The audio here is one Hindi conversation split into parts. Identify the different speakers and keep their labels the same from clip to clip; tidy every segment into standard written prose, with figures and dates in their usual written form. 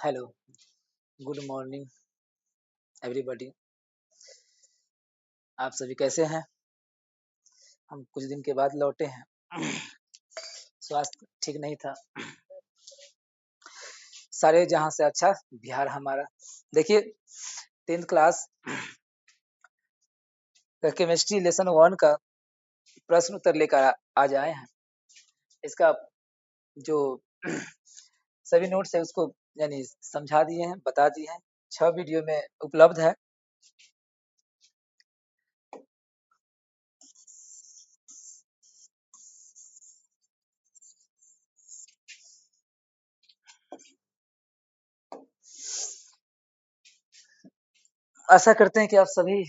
Speaker 1: Hello, good morning everybody. आप सभी कैसे हैं? हम कुछ दिन के बाद लौटे हैं। स्वास्थ्य ठीक नहीं था। सारे जहां से अच्छा बिहार हमारा। देखिए 10th क्लास का केमिस्ट्री लेसन 1 का प्रश्न उत्तर लेकर आज आए हैं। इसका जो सभी नोट्स है उसको यानी समझा दिए हैं, बता दिए हैं। 6 वीडियो में उपलब्ध है। आशा करते हैं कि आप सभी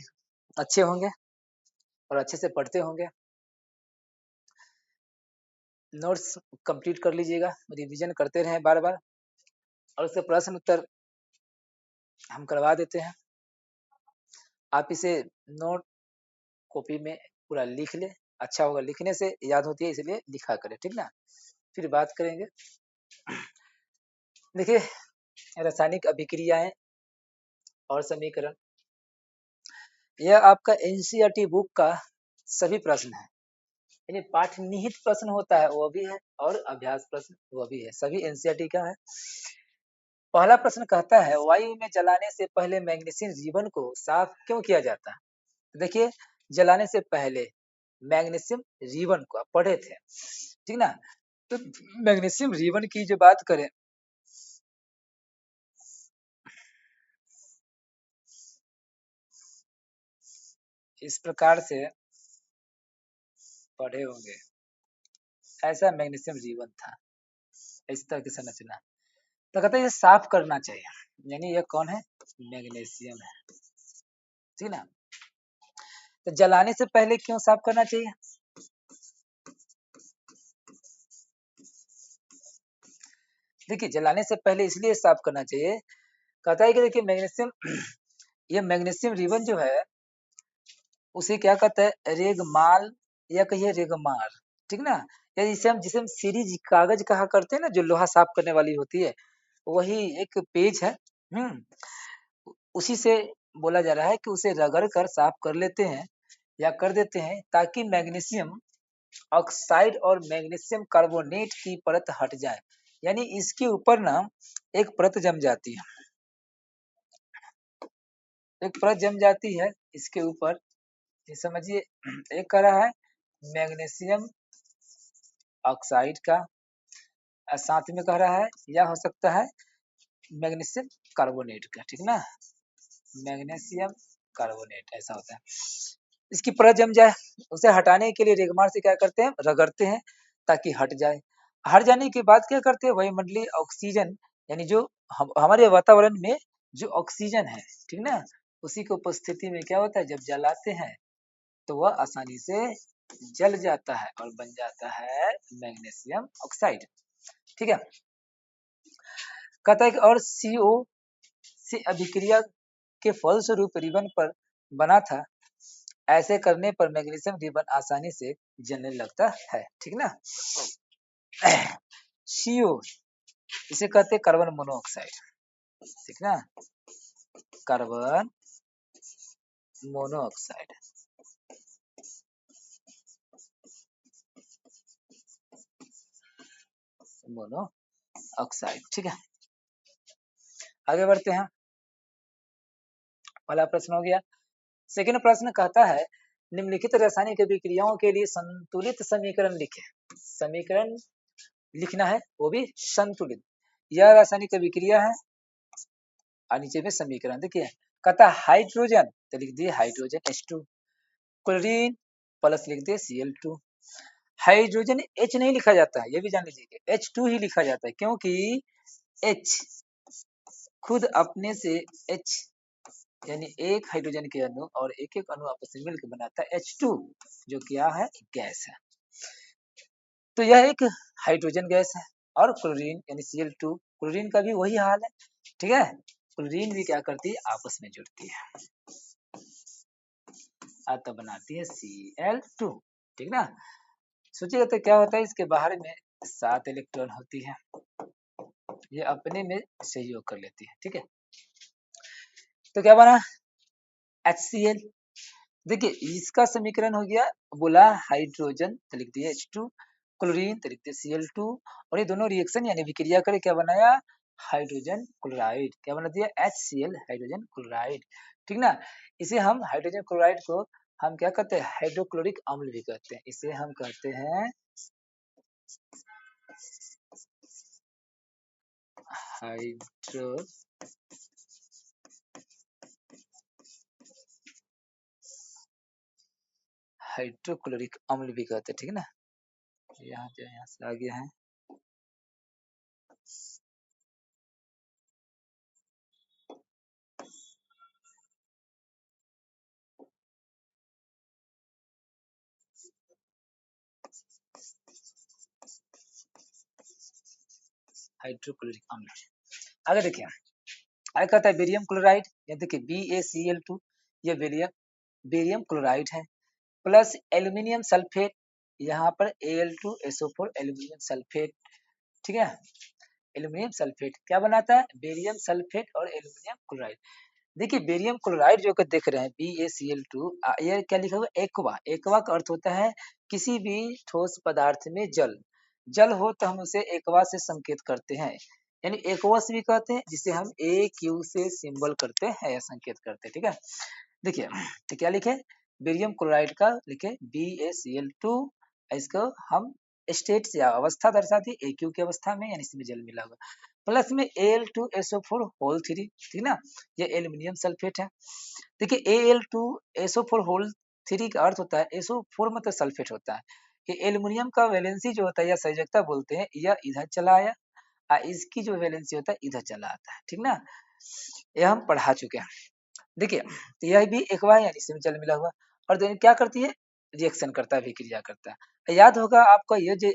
Speaker 1: अच्छे होंगे और अच्छे से पढ़ते होंगे। नोट्स कंप्लीट कर लीजिएगा, रिवीजन करते रहें बार-बार और उससे प्रश्न उत्तर हम करवा देते हैं। आप इसे नोट कॉपी में पूरा लिख लें, अच्छा होगा। लिखने से याद होती है, इसलिए लिखा करें, ठीक ना? फिर बात करेंगे। देखिए रासायनिक अभिक्रियाएं और समीकरण, यह आपका एनसीईआरटी बुक का सभी प्रश्न है। यानी पाठ निहित प्रश्न होता है वो भी है और अभ्यास प्रश्न वो भी है, सभी एनसीईआरटी का है। पहला प्रश्न कहता है वायु में जलाने से पहले मैग्नीशियम रिबन को साफ क्यों किया जाता है? देखिए जलाने से पहले मैग्नीशियम रिबन को आप पढ़े थे, ठीक ना? तो मैग्नीशियम रिबन की जो बात करें, इस प्रकार से पढ़े होंगे। ऐसा मैग्नीशियम रिबन था, इस तरह की संरचना। तो कहते हैं ये साफ करना चाहिए, यानी ये कौन है? मैग्नीशियम है, ठीक ना? तो जलाने से पहले क्यों साफ करना चाहिए? देखिए जलाने से पहले इसलिए साफ करना चाहिए, कहता है कि देखिए मैग्नीशियम ये मैग्नीशियम रिबन जो है उसे क्या कहता है? रेगमाल या कहिए रेगमार, ठीक ना? या जिसे हम सीरीज कागज कहा करते हैं ना, जो लोहा साफ करने वाली होती है, वही एक पेज है। उसी से बोला जा रहा है कि उसे रगड़ कर साफ कर लेते हैं या कर देते हैं ताकि मैग्नीशियम ऑक्साइड और मैग्नीशियम कार्बोनेट की परत हट जाए। यानी इसके ऊपर ना एक परत जम जाती है, एक परत जम जाती है इसके ऊपर। ये समझिए एक कह रहा है मैग्नीशियम ऑक्साइड का, साथ में कह रहा है या हो सकता है मैग्नीशियम कार्बोनेट का, ठीक ना? मैग्नीशियम कार्बोनेट ऐसा होता है। इसकी परत जम जाए, उसे हटाने के लिए रेगमार से क्या करते हैं? रगड़ते हैं ताकि हट जाए। हट जाने के बाद क्या करते हैं? वायुमंडलीय ऑक्सीजन यानी जो हमारे वातावरण में जो ऑक्सीजन है, ठीक ना? उसी की उपस्थिति में क्या होता है? जब जलाते हैं तो वह आसानी से जल जाता है और बन जाता है मैग्नीशियम ऑक्साइड, ठीक है? कहता है कि और CO से अभिक्रिया के फलस्वरूप रिबन पर बना था। ऐसे करने पर मैग्नीशियम रिबन आसानी से जलने लगता है, ठीक ना? CO इसे कहते हैं कार्बन मोनोऑक्साइड, ठीक ना? कार्बन मोनोऑक्साइड, मोनोऑक्साइड, ठीक है? आगे बढ़ते हैं। पहला प्रश्न हो गया। सेकंड प्रश्न कहता है निम्नलिखित रासायनिक अभिक्रियाओं के लिए संतुलित समीकरण लिखें। समीकरण लिखना है, वो भी संतुलित। यह रासायनिक अभिक्रिया है और नीचे में समीकरण देखिए। कहता है हाइड्रोजन तो लिख दिए हाइड्रोजन H2, क्लोरीन प्लस लिख दिए Cl2। हाइड्रोजन H नहीं लिखा जाता है, ये भी जान लीजिए, H2 ही लिखा जाता है, क्योंकि H खुद अपने से H यानी एक हाइड्रोजन के अणु और एक एक अणु आपस में मिलकर बनाता है H2, जो क्या है? गैस है। तो यह एक हाइड्रोजन गैस है। और क्लोरीन यानी Cl2, क्लोरीन का भी वही हाल है, ठीक है? क्लोरीन भी क्या करती है? आपस में जुड़ती है, तो बनाती है Cl2, ठीक ना? सोचिएगा तो क्या होता है? इसके बाहर में 7 इलेक्ट्रॉन होती है, ये अपने में सहयोग कर लेती है, ठीक है। तो क्या बना HCl। देखिए इसका समीकरण हो गया, बोला हाइड्रोजन तो लिख दिए H2, क्लोरीन तो लिख दिए Cl2, और ये दोनों रिएक्शन यानी विक्रिया करे क्या बनाया हाइड्रोजन क्लोराइड, क्या बना दिया HCl हाइड्रोजन क्लोराइड, ठीक ना। इसे हम हाइड्रोजन क्लोराइड को हम क्या कहते हैं हाइड्रोक्लोरिक अम्ल भी कहते हैं, इसे हम कहते हैं हाइड्रोक्लोरिक अम्ल भी कहते हैं, ठीक है ना। यहाँ से आ गया है हाइड्रोक्लोरिक अम्ल। आगे देखिए आगे कहता है बेरियम क्लोराइड, ये देखिए BaCl2, ये बेरियम क्लोराइड है, प्लस एल्यूमिनियम सल्फेट, यहाँ पर Al2SO4 एल्यूमिनियम सल्फेट, ठीक है। एल्यूमिनियम सल्फेट क्या बनाता है बेरियम सल्फेट और एल्यूमिनियम क्लोराइड। देखिए बेरियम क्लोराइड जो कि देख रहे हैं BaCl2, ये क्या लिखा हुआ एक्वा, एक्वा का अर्थ होता है किसी भी ठोस पदार्थ में जल, जल हो तो हम उसे एक्वा से संकेत करते हैं, यानी एक्वस भी कहते हैं, जिसे हम AQ से सिंबल करते हैं या संकेत करते हैं, ठीक है। देखिए तो क्या लिखे बेरियम क्लोराइड का लिखे BaCl2, इसको हम स्टेट या अवस्था दर्शाती है AQ की अवस्था में, यानी इसमें जल मिला हुआ, प्लस में Al2SO4 होल 3, ठीक ना, ये एल्यूमिनियम सल्फेट है। देखिए Al2SO4 होल 3 का अर्थ होता है SO4 मतलब सल्फेट होता है, ये एल्यूमिनियम का वैलेंसी जो होता है या संयोजकता बोलते हैं, यह इधर चला आया, इसकी जो वैलेंसी होता है इधर चला आता है, ठीक ना, यह हम पढ़ा चुके हैं। देखिए तो यह भी एक्वा यानी इसमें जल मिला हुआ, और दोनों क्या करती है रिएक्शन करता है, विक्रिया करता है। याद होगा आपका ये जो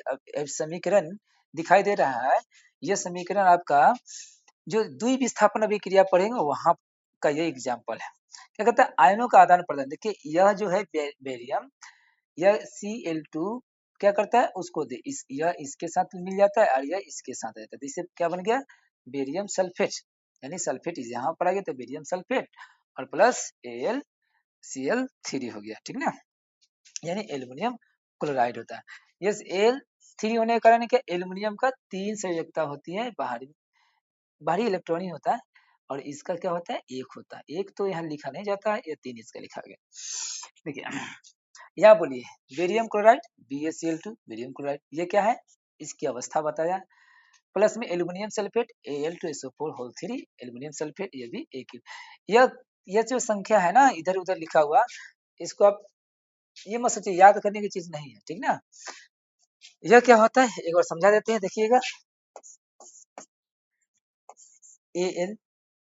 Speaker 1: समीकरण दिखाई दे रहा है, ये समीकरण आपका जो द्विविस्थापन अभिक्रिया पढ़ेंगे वहां का ये एग्जाम्पल है। क्या कहता है आयनों का आदान प्रदान, देखिए यह जो है बेरियम, यह Cl2 क्या करता है उसको दे यह इसके साथ मिल जाता है और यह इसके साथ रहता है, तो इससे क्या बन गया बेरियम सल्फेट, यानी सल्फेट यहाँ पर आ गया तो बेरियम सल्फेट और प्लस AlCl3 हो गया, ठीक ना, यानी एल्यूमिनियम क्लोराइड होता है। यस Al3 होने के कारण क्या एल्यूमिनियम का 3 संयोजकता होती है, बाहरी बाहरी इलेक्ट्रॉन ही होता है, और इसका क्या होता है एक होता है, एक तो यहाँ लिखा नहीं जाता है, ये 3 इसका लिखा गया। देखिए या बोलिए barium chloride BaCl2 barium chloride, ये क्या है इसकी अवस्था बताया, प्लस में aluminium sulphate Al2SO4 whole 3 aluminium sulphate, ये भी एक ही। यह जो संख्या है ना इधर उधर लिखा हुआ, इसको आप ये मत सोचिए याद करने की चीज नहीं है, ठीक ना। यह क्या होता है एक बार समझा देते हैं, देखिएगा Al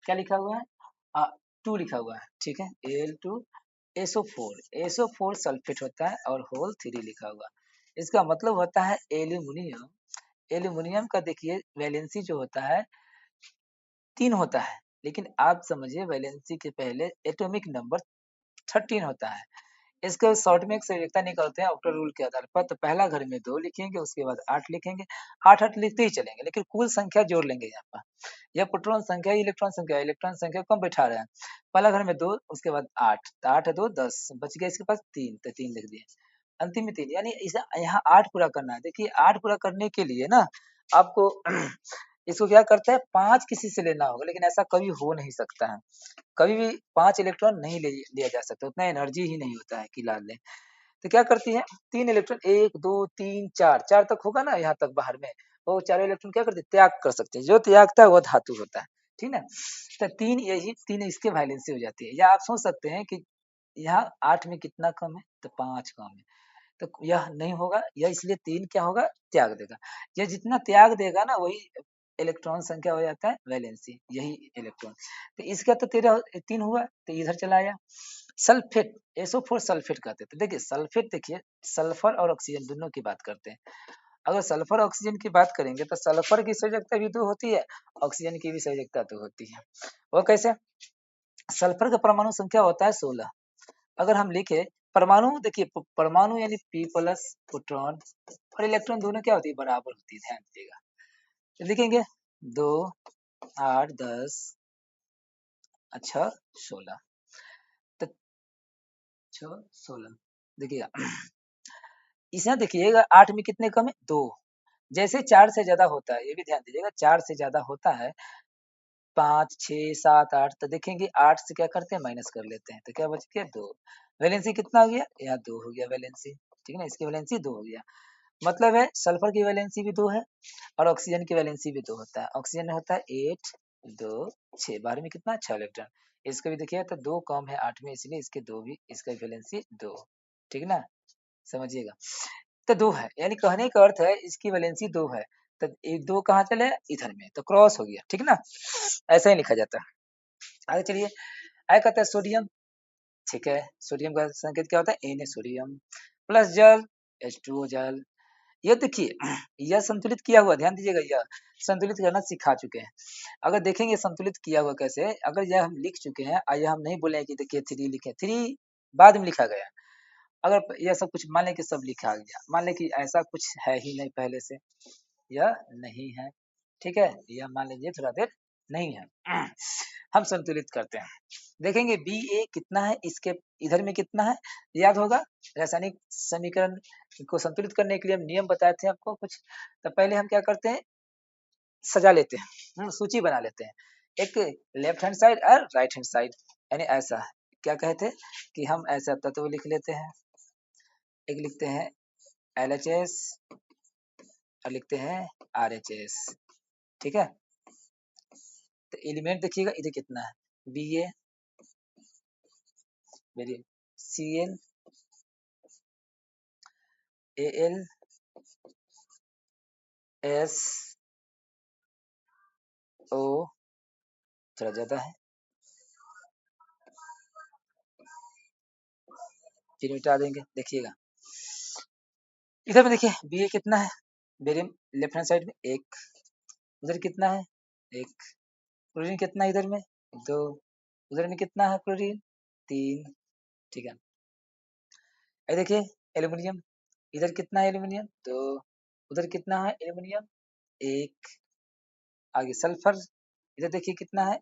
Speaker 1: क्या लिखा हुआ है 2 लिखा हुआ है, ठीक है Al2SO4 सल्फेट होता है और होल 3 लिखा हुआ, इसका मतलब होता है एल्यूमिनियम, एल्यूमिनियम का देखिए वैलेंसी जो होता है 3 होता है, लेकिन आप समझिए वैलेंसी के पहले एटॉमिक नंबर 13 होता है, इसको शॉर्ट में एक संयोजकता निकालते हैं ऑक्टल रूल के आधार पर, तो पहला घर में 2 लिखेंगे, उसके बाद 8 लिखेंगे, 8 लिखते ही चलेंगे, लेकिन कुल संख्या जोड़ लेंगे यहाँ पर, यह प्रोटॉन संख्या इलेक्ट्रॉन संख्या कम बैठा रहा है, पहला घर में 2 उसके बाद 8, तो 8 है 2 10 बच गया इसके पास 3, तो 3 लिख दिए, अंतिम में 3, यानी इसे यहाँ 8 पूरा करना है। देखिए 8 पूरा करने के लिए ना आपको इसको क्या करता है 5 किसी से लेना होगा, लेकिन ऐसा कभी हो नहीं सकता है, कभी भी 5 इलेक्ट्रॉन नहीं लिया जा सकता, उतना एनर्जी ही नहीं होता है कि ला लें। तो क्या करती है 3 इलेक्ट्रॉन 1 2 3 4 4 तक होगा ना यहाँ तक बाहर में, वो चारों इलेक्ट्रॉन क्या करते त्याग कर सकते हैं, जो त्यागता है वो धातु होता है, ठीक ना। तो 3 यही 3 इसके वैलेंसी हो जाती है, या आप सोच सकते हैं कि यहाँ 8 में कितना कम है तो 5 कम है, तो यह नहीं होगा, यह इसलिए 3 क्या होगा त्याग देगा, यह जितना त्याग देगा ना वही इलेक्ट्रॉन संख्या हो जाता है वैलेंसी, यही इलेक्ट्रॉन, तो इसका तो तेरा 3 हुआ तो इधर चला आया। सल्फेट SO4 सल्फेट कहते हैं, तो देखिए सल्फेट देखिए सल्फर और ऑक्सीजन दोनों की बात करते हैं, अगर सल्फर ऑक्सीजन की बात करेंगे तो सल्फर की संयोजकता भी 2 होती है, ऑक्सीजन की भी संयोजकता 2 होती है, वो कैसे सल्फर का परमाणु संख्या होता है 16, अगर हम लिखे परमाणु देखिए परमाणु यानी P प्लस प्रोटॉन और इलेक्ट्रॉन दोनों क्या होती है बराबर होती है, ध्यान दीजिएगा, तो लिखेंगे 2 8 10 अच्छा 16 तो 6 16 देखिएगा इसमें देखिएगा 8 में कितने कम है 2 जैसे 4 से ज्यादा होता है ये भी ध्यान दीजिएगा 4 से ज्यादा होता है 5 6 7 8 तो देखेंगे 8 से क्या करते हैं माइनस कर लेते हैं तो क्या बच गया 2 वैलेंसी कितना हो गया यहाँ 2 हो गया वैलेंसी ठीक है ना इसकी वैलेंसी 2 हो गया मतलब है सल्फर की वैलेंसी भी 2 है और ऑक्सीजन की वैलेंसी भी 2 होता है ऑक्सीजन में होता है 8 2 6 बाहर में कितना 6 इलेक्ट्रॉन इसका भी देखिए तो 2 कम है 8 में इसलिए इसके 2 भी इसका वैलेंसी 2 ठीक ना समझिएगा तो 2 है यानी कहने का अर्थ है इसकी वैलेंसी 2 है तो ये 2 कहाँ चले इधर में तो क्रॉस हो गया ठीक ना ऐसा ही लिखा जाता है आगे चलिए आगे कहता है सोडियम ठीक है सोडियम का संकेत क्या होता है Na सोडियम प्लस जल H2O जल ये देखिए यह संतुलित किया हुआ ध्यान दीजिएगा यह संतुलित करना सिखा चुके हैं अगर देखेंगे संतुलित किया हुआ कैसे अगर यह हम लिख चुके हैं और यह हम नहीं बोले कि देखिए 3 लिखे 3 बाद में लिखा गया अगर यह सब कुछ मान लें कि सब लिखा गया मान लें कि ऐसा कुछ है ही नहीं पहले से यह नहीं है ठीक है यह मान लीजिए थोड़ा देर नहीं है हम संतुलित करते हैं देखेंगे बी ए कितना है इसके इधर में कितना है याद होगा रासायनिक समीकरण को संतुलित करने के लिए हम नियम बताए थे आपको कुछ तो पहले हम क्या करते हैं सजा लेते हैं सूची बना लेते हैं एक लेफ्ट हैंड साइड और राइट हैंड साइड यानी ऐसा क्या कहते कि हम ऐसा तत्व लिख लेते हैं एक लिखते हैं LHS और लिखते हैं RHS ठीक है तो एलिमेंट देखिएगा इधर कितना है BA very CL AL S O थोड़ा ज्यादा है फिर मिटा देंगे देखिएगा इधर में देखिए BA कितना है बेरियम लेफ्ट हैंड साइड में एक उधर कितना है एक क्लोरीन कितना है इधर में 2 उधर में कितना है क्लोरीन 3 ठीक है ये देखिए एल्यूमिनियम इधर कितना है एल्यूमिनियम 2 उधर कितना है एल्यूमिनियम 1 आगे सल्फर इधर देखिए कितना है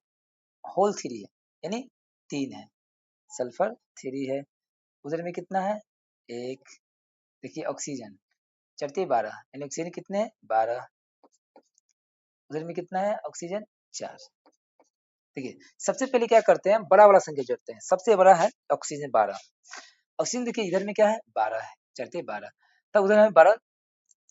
Speaker 1: होल 3 है यानी 3 है सल्फर 3 है उधर में कितना है 1 देखिए ऑक्सीजन चढ़ती 12 यानी ऑक्सीजन कितने हैं 12 उधर में कितना है ऑक्सीजन 4 देखिए सबसे पहले क्या करते हैं बड़ा वाला संख्या जोड़ते हैं सबसे बड़ा है ऑक्सीजन 12 ऑक्सीजन देखिए इधर में क्या है 12 है चढ़ते 12 तब उधर हमें 12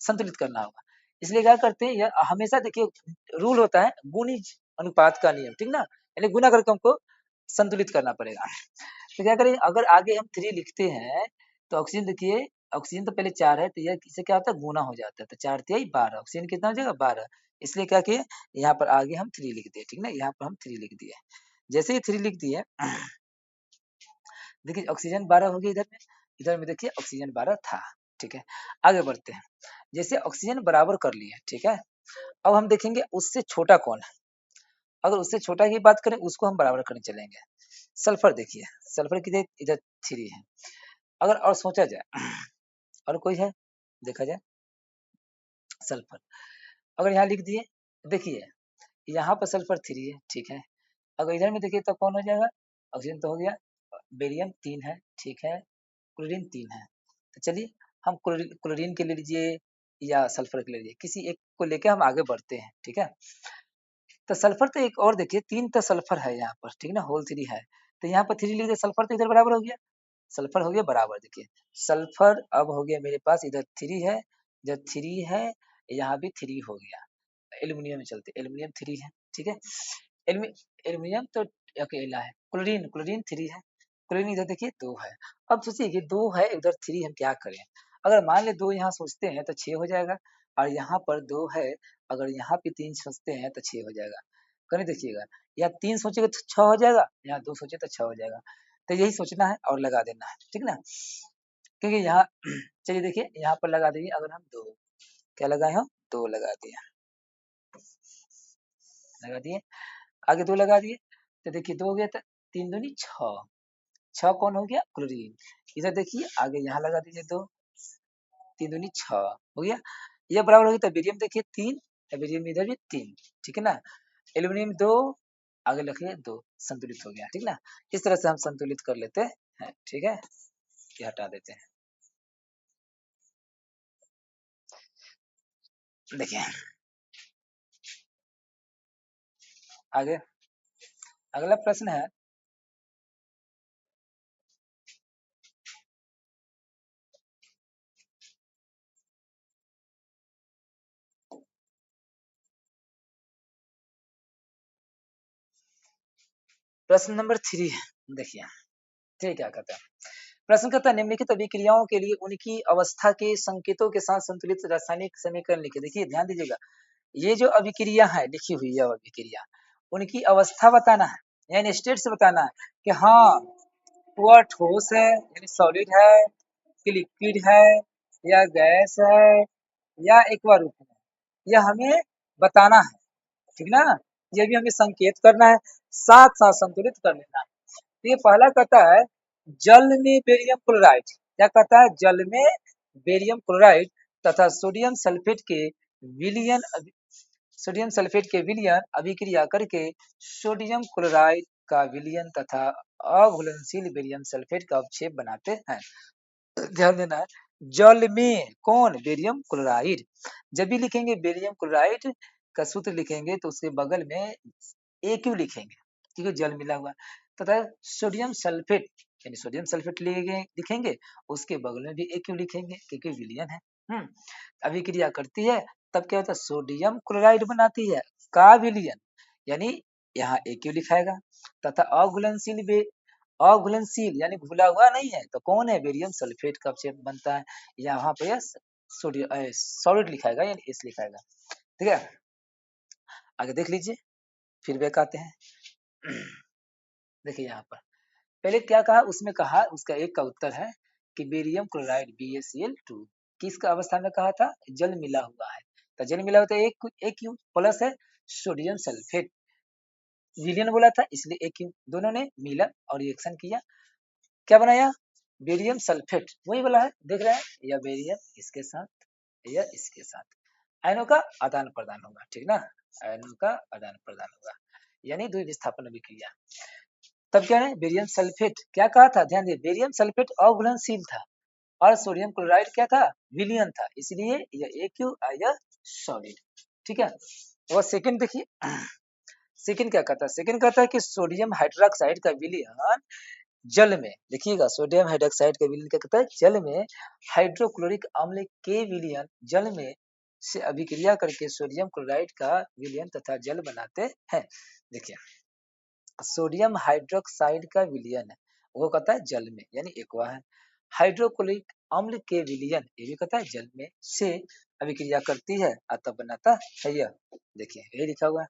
Speaker 1: संतुलित करना होगा इसलिए क्या करते हैं यह हमेशा देखिए रूल होता है गुणिज अनुपात का नियम ठीक ना यानी गुना करके हमको संतुलित करना पड़ेगा तो क्या करें अगर आगे हम 3 लिखते हैं तो ऑक्सीजन देखिए ऑक्सीजन तो पहले 4 है तो यह इससे क्या होता है गुना हो जाता है तो 4 तिहाई 12 ऑक्सीजन कितना हो जाएगा 12 इसलिए क्या किए यहाँ पर आगे हम 3 लिख दिए ठीक ना यहाँ पर हम 3 लिख दिए जैसे ही 3 लिख दिए देखिए ऑक्सीजन 12 हो गया इधर में देखिए ऑक्सीजन 12 था ठीक है आगे बढ़ते हैं जैसे ऑक्सीजन बराबर कर लिए ठीक है अब हम देखेंगे उससे छोटा कौन है अगर उससे छोटा की बात करें उसको हम बराबर करने चलेंगे सल्फर देखिए सल्फर की इधर 3 है अगर और सोचा जाए और कोई है देखा जाए सल्फर अगर यहाँ लिख दिए देखिए यहाँ पर सल्फर 3 है ठीक है अगर इधर में देखिए तो कौन हो जाएगा ऑक्सीजन तो हो गया बेरियम 3 है ठीक है क्लोरीन 3 है तो चलिए हम क्लोरीन के ले लीजिए या सल्फर के ले लीजिए किसी एक को लेके हम आगे बढ़ते हैं ठीक है तो सल्फर तो एक और देखिए 3 तो सल्फर है यहाँ पर ठीक ना होल 3 है तो यहाँ पर 3 लिख दिए सल्फर तो इधर बराबर हो गया सल्फर हो गया बराबर देखिए सल्फर अब हो गया मेरे पास इधर 3 है इधर 3 है यहाँ भी 3 हो गया एल्यूमिनियम में चलते एल्यूमिनियम 3 है ठीक है एल्यूमिनियम तो अकेला है क्लोरीन क्लोरीन 3 है क्लोरीन इधर देखिए 2 है अब सोचिए कि 2 है उधर 3 हम क्या करें अगर मान ले 2 यहाँ सोचते हैं तो 6 हो जाएगा और यहाँ पर 2 है अगर यहाँ पे 3 सोचते हैं तो 6 हो जाएगा कहीं देखिएगा या 3 सोचेगा तो 6 हो जाएगा यहाँ 2 सोचे तो 6 हो जाएगा तो यही सोचना है और लगा देना है ठीक ना क्योंकि यहाँ चलिए देखिए यहाँ पर लगा दीजिए अगर हम 2 क्या लगाए हो 2 लगा दिए लगा दिए आगे 2 लगा दिए तो देखिए 2 हो गया था 3 दूनी 6 6 कौन हो गया क्लोरीन इधर देखिए आगे यहाँ लगा दीजिए 2 3 दूनी 6 हो गया यह बराबर हो गया तो बेरियम देखिए 3 बेरियम इधर भी 3, ठीक है ना। एल्यूमिनियम 2, आगे लिखिए 2, संतुलित हो गया, ठीक ना। इस तरह से हम संतुलित कर लेते हैं, ठीक है। ये हटा देते हैं। देखिए आगे अगला प्रश्न है, प्रश्न नंबर 3। देखिए ठीक क्या कहता है। प्रश्न कहता है निम्नलिखित अभिक्रियाओं के लिए उनकी अवस्था के संकेतों के साथ संतुलित रासायनिक समीकरण लिखे। देखिए ध्यान दीजिएगा, ये जो अभिक्रिया है लिखी हुई है अभिक्रिया, उनकी अवस्था बताना है, यानी स्टेट से बताना है कि हाँ वह ठोस है यानी सॉलिड है, कि लिक्विड है, या गैस है, या एक्वा रूप है, यह हमें बताना है, ठीक ना। ये भी हमें संकेत करना है, साथ साथ संतुलित कर लेना है। तो ये पहला कहता है जल में बेरियम क्लोराइड, क्या कहता है, जल में बेरियम क्लोराइड तथा सोडियम सल्फेट के विलयन अभिक्रिया करके सोडियम क्लोराइड का विलयन तथा अघुलनशील बेरियम सल्फेट का अवक्षेप बनाते हैं। ध्यान देना है, जल में कौन, बेरियम क्लोराइड। जब भी लिखेंगे बेरियम क्लोराइड का सूत्र लिखेंगे तो उसके बगल में AQ लिखेंगे, क्योंकि जल मिला हुआ है। तथा सोडियम सल्फेट यानी सोडियम सल्फेट लिखेंगे, उसके बगल में भी AQ लिखेंगे क्योंकि विलयन है। अभिक्रिया करती है तब क्या होता है, सोडियम क्लोराइड बनाती है का विलयन, यानी यहाँ AQ लिखाएगा। तथा अघुलनशील यानी घुला हुआ नहीं है तो कौन है, बेरियम सल्फेट का अवक्षेप बनता है, यहाँ पे सोडियम सॉलिड लिखाएगा यानी S लिखाएगा, ठीक है। आगे देख लीजिए, फिर बैक आते हैं। देखिए यहाँ पर पहले क्या कहा, उसमें कहा उसका एक का उत्तर है कि बेरियम क्लोराइड BaCl2 किसका अवस्था में कहा था, जल मिला हुआ है। तो जल मिला हुआ तो एक प्लस है सोडियम सल्फेट, विलयन बोला था इसलिए एक दोनों ने मिला और रिएक्शन किया, क्या बनाया, बेरियम सल्फेट, वही वाला है देख रहे हैं, या बेरियम इसके साथ या इसके साथ आयनों का आदान प्रदान होगा, ठीक ना, आयनों का आदान प्रदान होगा, यानी द्वि विस्थापन अभिक्रिया। तब क्या है, बेरियम सल्फेट क्या कहा था, ध्यान दिए, बेरियम सल्फेट अघुलनशील था और सोडियम क्लोराइड क्या था, विलयन था, इसलिए यह AQ यह सॉलिड, ठीक है। और सेकंड देखिए, सेकंड क्या कहता है, सेकंड कहता है कि सोडियम हाइड्रोक्साइड का विलयन जल में, देखिएगा सोडियम हाइड्रोक्साइड का विलयन क्या कहता है, जल में हाइड्रोक्लोरिक अम्ल के विलयन जल में से अभिक्रिया करके सोडियम क्लोराइड का विलयन तथा जल बनाते हैं। देखिए सोडियम हाइड्रोक्साइड का विलयन है वो कहता है जल में यानी एक्वा है, हाइड्रोक्लोरिक अम्ल के विलयन ये भी कहता है जल में से अभिक्रिया करती है तब बनाता है यह, देखिए ये लिखा हुआ है।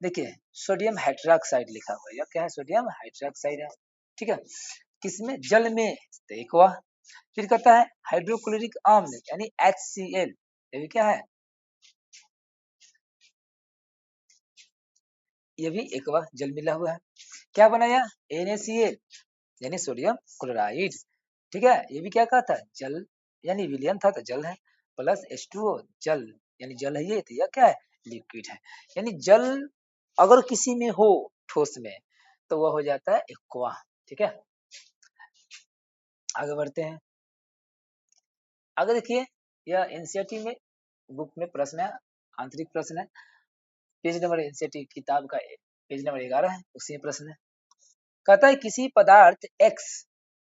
Speaker 1: देखिए सोडियम हाइड्रोक्साइड लिखा हुआ है, यह क्या है, सोडियम हाइड्रोक्साइड है, ठीक है, किसमें, जल में, तो एक्वा। फिर कहता है हाइड्रोक्लोरिक अम्ल यानी HCl, ये भी क्या है, ये भी एक्वा जल मिला हुआ है। क्या बनाया, NaCl यानी सोडियम क्लोराइड, ठीक है, ये भी क्या कहा था, जल यानी विलयन था तो जल है, प्लस H2O जल यानी जल है ये, तो यह क्या है, लिक्विड है, यानी जल अगर किसी में हो ठोस में तो वह हो जाता है एक्वा, ठीक है। आगे बढ़ते हैं, आगे देखिए, यह एनसीईआरटी में बुक में प्रश्न है, आंतरिक प्रश्न है, पेज नंबर एनसीईआरटी किताब का पेज नंबर 11 है, उसी में प्रश्न है। कहता है किसी पदार्थ X,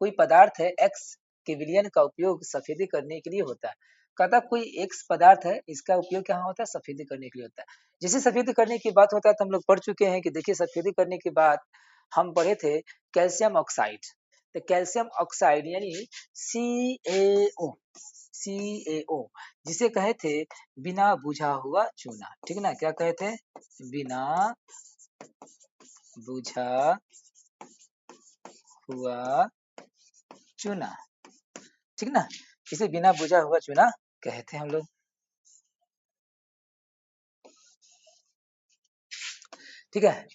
Speaker 1: कोई पदार्थ है X के विलयन का उपयोग सफेदी करने के लिए होता है। कहता है कोई X पदार्थ है, इसका उपयोग क्या होता है, सफेदी करने के लिए होता है। जैसे सफेदी करने की बात होता है तो हम लोग पढ़ चुके हैं कि देखिए सफेदी करने के बाद हम पढ़े थे कैल्शियम ऑक्साइड, तो कैल्शियम ऑक्साइड यानी CaO, CaO जिसे कहे थे बिना बुझा हुआ चूना, ठीक ना, क्या कहे थे, बिना बुझा हुआ चूना, ठीक ना, इसे बिना बुझा हुआ चूना कहते हैं हम लोग, ठीक है।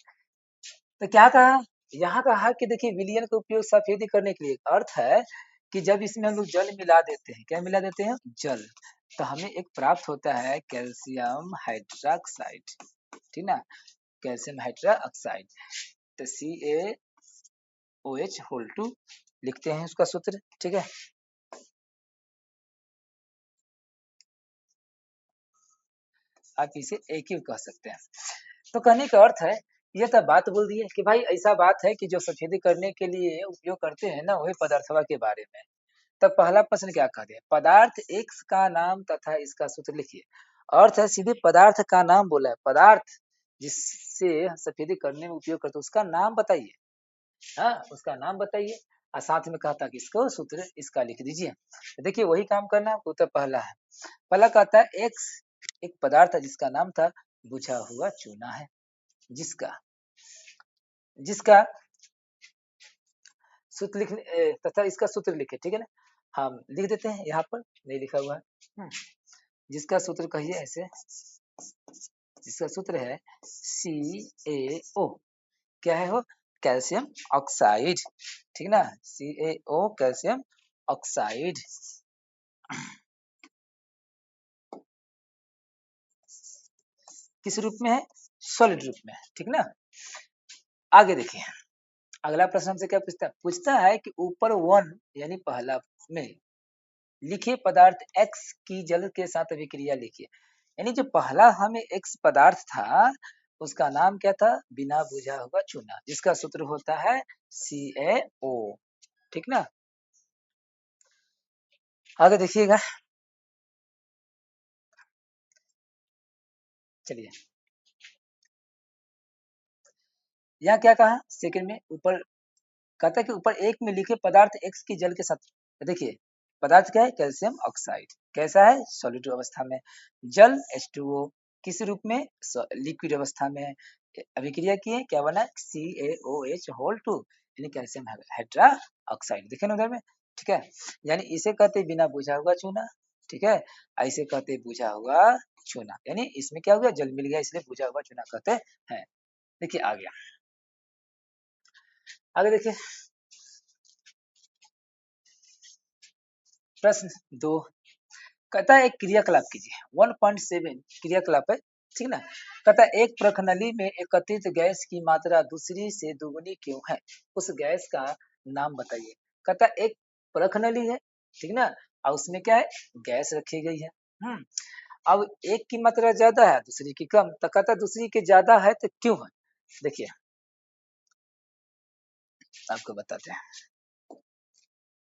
Speaker 1: तो क्या कहा, यहाँ कहा कि देखिए विलयन का उपयोग सफेदी करने के लिए, अर्थ है कि जब इसमें हम लोग जल मिला देते हैं, क्या मिला देते हैं, जल, तो हमें एक प्राप्त होता है कैल्शियम हाइड्रोक्साइड, ठीक ना, कैल्शियम हाइड्रोक्साइड। तो CaOH लिखते हैं उसका सूत्र, ठीक है। आप इसे AQ कह सकते हैं। तो कहने का अर्थ है, यह तो बात बोल दी है कि भाई ऐसा बात है कि जो सफेदी करने के लिए उपयोग करते हैं ना, वही पदार्थवा के बारे में। तब पहला प्रश्न क्या कह दिया, पदार्थ X का नाम तथा इसका सूत्र लिखिए। अर्थ है सीधे पदार्थ का नाम बोला है, पदार्थ जिससे सफेदी करने में उपयोग करते उसका नाम बताइए, हाँ उसका नाम बताइए, और साथ में कहता कि इसको सूत्र इसका लिख दीजिए। तो देखिए वही काम करना, उत्तर पहला है। पहला कहता है X एक पदार्थ है जिसका नाम था बुझा हुआ चूना है, जिसका जिसका सूत्र लिखने तथा इसका सूत्र लिखे, ठीक है ना। हम लिख देते हैं, यहाँ पर नहीं लिखा हुआ है। जिसका सूत्र कहिए ऐसे, जिसका सूत्र है CaO, क्या है वो, कैल्शियम ऑक्साइड, ठीक ना, CaO कैल्शियम ऑक्साइड। किस रूप में है, सॉलिड रूप में, ठीक ना। आगे देखिए, अगला प्रश्न हमसे क्या पूछता है कि ऊपर 1 यानी पहला में लिखे पदार्थ X की जल के साथ अभिक्रिया लिखिए। यानी जो पहला हमें X पदार्थ था उसका नाम क्या था, बिना बुझा हुआ चूना, जिसका सूत्र होता है CaO, ठीक ना। आगे देखिएगा, चलिए यहाँ क्या कहा सेकंड में, ऊपर कहता है कि ऊपर एक में लिखे पदार्थ X की जल के साथ, देखिए पदार्थ क्या है, कैल्शियम ऑक्साइड, कैसा है, सॉलिड अवस्था में, जल H2O किस रूप में, लिक्विड अवस्था में अभिक्रिया किए, क्या बना, CaOH2 यानी कैल्शियम हाइड्रा ऑक्साइड, देखे ना उधर में, ठीक है। यानी इसे कहते बिना बुझा हुआ चूना, ठीक है, ऐसे कहते बुझा हुआ चूना, यानी इसमें क्या हो गया, जल मिल गया इसलिए बुझा हुआ चूना कहते हैं। देखिए आ गया, आगे देखिए प्रश्न 2, कहता है एक क्रियाकलाप कीजिए, 1.7 क्रियाकलाप है, ठीक ना। कहता है एक प्रखनली में एकत्रित गैस की मात्रा दूसरी से दोगुनी क्यों है, उस गैस का नाम बताइए। कहता है एक प्रखनली है, ठीक ना, और उसमें क्या है, गैस रखी गई है। अब एक की मात्रा ज्यादा है दूसरी की कम, तो कहता है दूसरी की ज्यादा है तो क्यों है, देखिए आपको बताते हैं।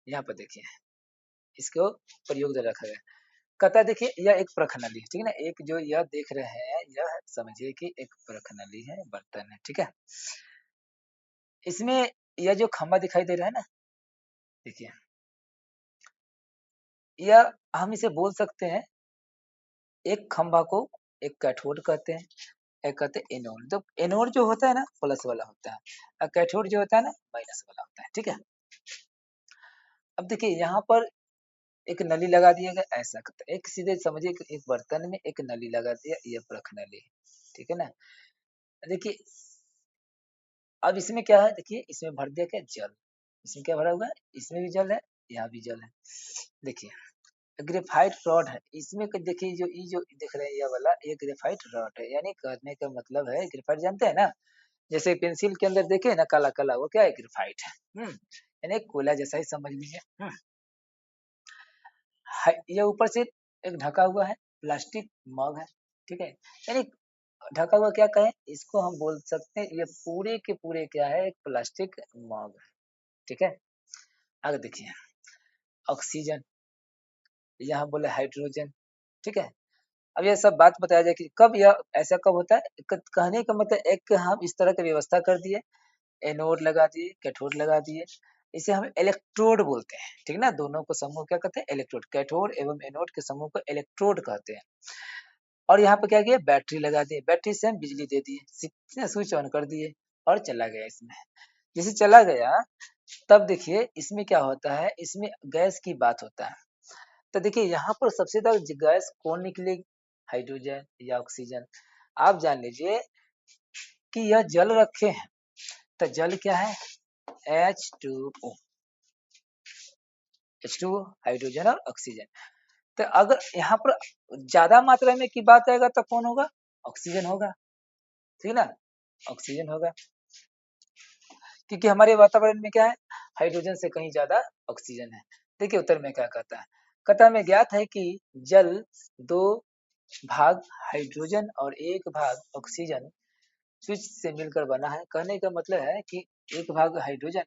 Speaker 1: यहाँ पर देखिए इसको प्रयोग दे रखा गया, कहता है देखिए यह एक प्रखनली है, ठीक है ना, एक जो यह देख रहे हैं यह समझिए कि एक प्रखनली है, बर्तन है, ठीक है। इसमें यह जो खंबा दिखाई दे रहा है ना, देखिए यह हम इसे बोल सकते हैं, एक खंबा को एक कैथोड कहते हैं, एक कहते हैं एनोड। तो एनोड जो होता है ना प्लस वाला होता है, और कैथोड जो होता है ना माइनस वाला होता है, ठीक है। अब देखिए यहाँ पर एक नली लगा दिया गया, ऐसा करता है, एक सीधे समझिए कि एक बर्तन में एक नली लगा दिया, यह प्रखनली, ठीक है ना। देखिए अब इसमें क्या है, देखिए इसमें भर दिया क्या, जल, इसमें क्या भरा हुआ है, इसमें भी जल है, यहाँ भी जल है। देखिए ग्रेफाइट रॉड है, इसमें देखिए जो ये जो देख रहे हैं ये वाला, ये ग्रेफाइट रॉड है, यानी कहने का मतलब है, ग्रेफाइट जानते हैं ना, जैसे पेंसिल के अंदर देखे ना काला काला, वो क्या है, ग्रेफाइट है। यानी कोयला जैसा ही समझ लीजिए। ये ऊपर से एक ढका हुआ है प्लास्टिक मग है, ठीक है, यानी ढका हुआ क्या कहें, इसको हम बोल सकते हैं ये पूरे के पूरे क्या है, एक प्लास्टिक मग है, ठीक है। आगे देखिए ऑक्सीजन, यहाँ बोले हाइड्रोजन, ठीक है। अब ये सब बात बताया जाए कि कब यह ऐसा कब होता है, कहने का मतलब एक हम इस तरह की व्यवस्था कर दिए, एनोड लगा दिए, कैथोड लगा दिए, इसे हम इलेक्ट्रोड बोलते हैं, ठीक है ना, दोनों को समूह क्या कहते हैं, इलेक्ट्रोड, कैथोड एवं एनोड के समूह को इलेक्ट्रोड कहते हैं। और यहाँ पे क्या किया, बैटरी लगा दी, बैटरी से हम बिजली दे दिए, स्विच ऑन कर दिए और चला गया इसमें। जैसे चला गया तब देखिए इसमें क्या होता है, इसमें गैस की बात होता है। तो देखिए यहाँ पर सबसे ज्यादा गैस कौन निकलेगी, हाइड्रोजन या ऑक्सीजन। आप जान लीजिए कि यह जल रखे हैं, तो जल क्या है, H2O, H2O हाइड्रोजन और ऑक्सीजन। तो अगर यहाँ पर ज्यादा मात्रा में की बात आएगा तो कौन होगा? ऑक्सीजन होगा, ठीक ना, ऑक्सीजन होगा, क्योंकि हमारे वातावरण में क्या है, हाइड्रोजन से कहीं ज्यादा ऑक्सीजन है। देखिए उत्तर में क्या कहता है, कहता है में ज्ञात है कि जल 2 भाग हाइड्रोजन और 1 भाग ऑक्सीजन स्विच से मिलकर बना है। कहने का मतलब है कि 1 भाग हाइड्रोजन,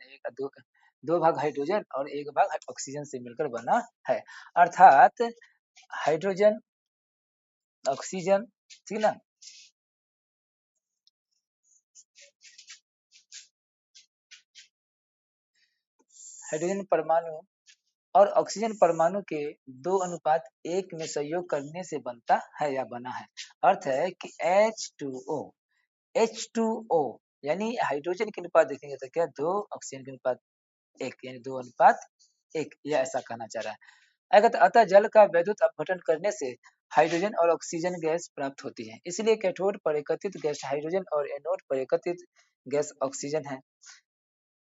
Speaker 1: 2 भाग हाइड्रोजन और 1 भाग ऑक्सीजन से मिलकर बना है, अर्थात हाइड्रोजन ऑक्सीजन, ठीक ना, हाइड्रोजन परमाणु और ऑक्सीजन परमाणु के 2:1 में सहयोग करने से बनता है या बना है। अर्थ है कि H2O यानी हाइड्रोजन के अनुपात देखेंगे तो क्या 2, ऑक्सीजन के अनुपात 1, यानी 2:1, यह ऐसा कहना चाह रहा है। अगर अतः जल का वैद्युत अपघटन करने से हाइड्रोजन और ऑक्सीजन गैस प्राप्त होती है, इसलिए कैथोड पर एकत्रित गैस हाइड्रोजन और एनोड पर एकत्रित गैस ऑक्सीजन है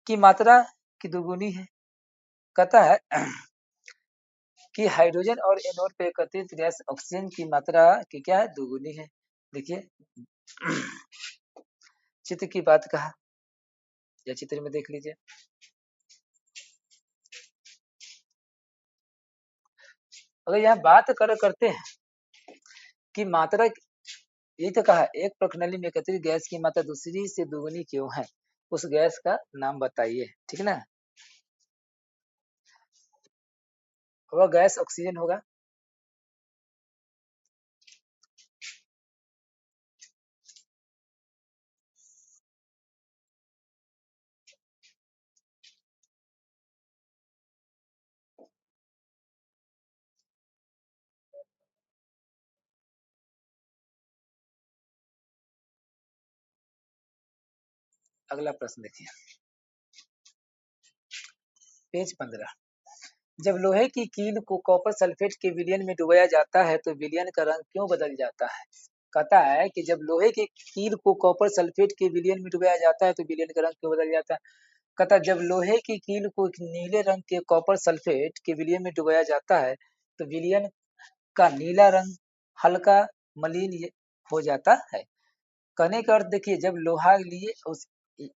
Speaker 1: की मात्रा की दुगुनी है। कहता है कि हाइड्रोजन और एनोड पे एकत्रित गैस ऑक्सीजन की मात्रा की क्या है, दुगुनी है। देखिए चित्र की बात कहा, या चित्र में देख लीजिए, अगर यहाँ बात करते हैं कि मात्रा, यही तो कहा एक प्रणाली में एकत्रित गैस की मात्रा दूसरी से दुगुनी क्यों है, उस गैस का नाम बताइए, ठीक ना। वह गैस ऑक्सीजन होगा। अगला प्रश्न देखिए, पेज 15, जब लोहे की कील को कॉपर सल्फेट के विलयन में डुबाया जाता है तो विलयन का रंग क्यों बदल जाता है। कहता है कि जब लोहे की कील को कॉपर सल्फेट के विलयन में डुबाया जाता है तो विलयन का रंग क्यों बदल जाता है। कहता है जब लोहे की कील को एक नीले रंग के कॉपर सल्फेट के विलयन में डुबाया जाता है तो विलयन का नीला रंग हल्का मलिन हो जाता है। कहने का अर्थ देखिए, जब लोहा लिए उस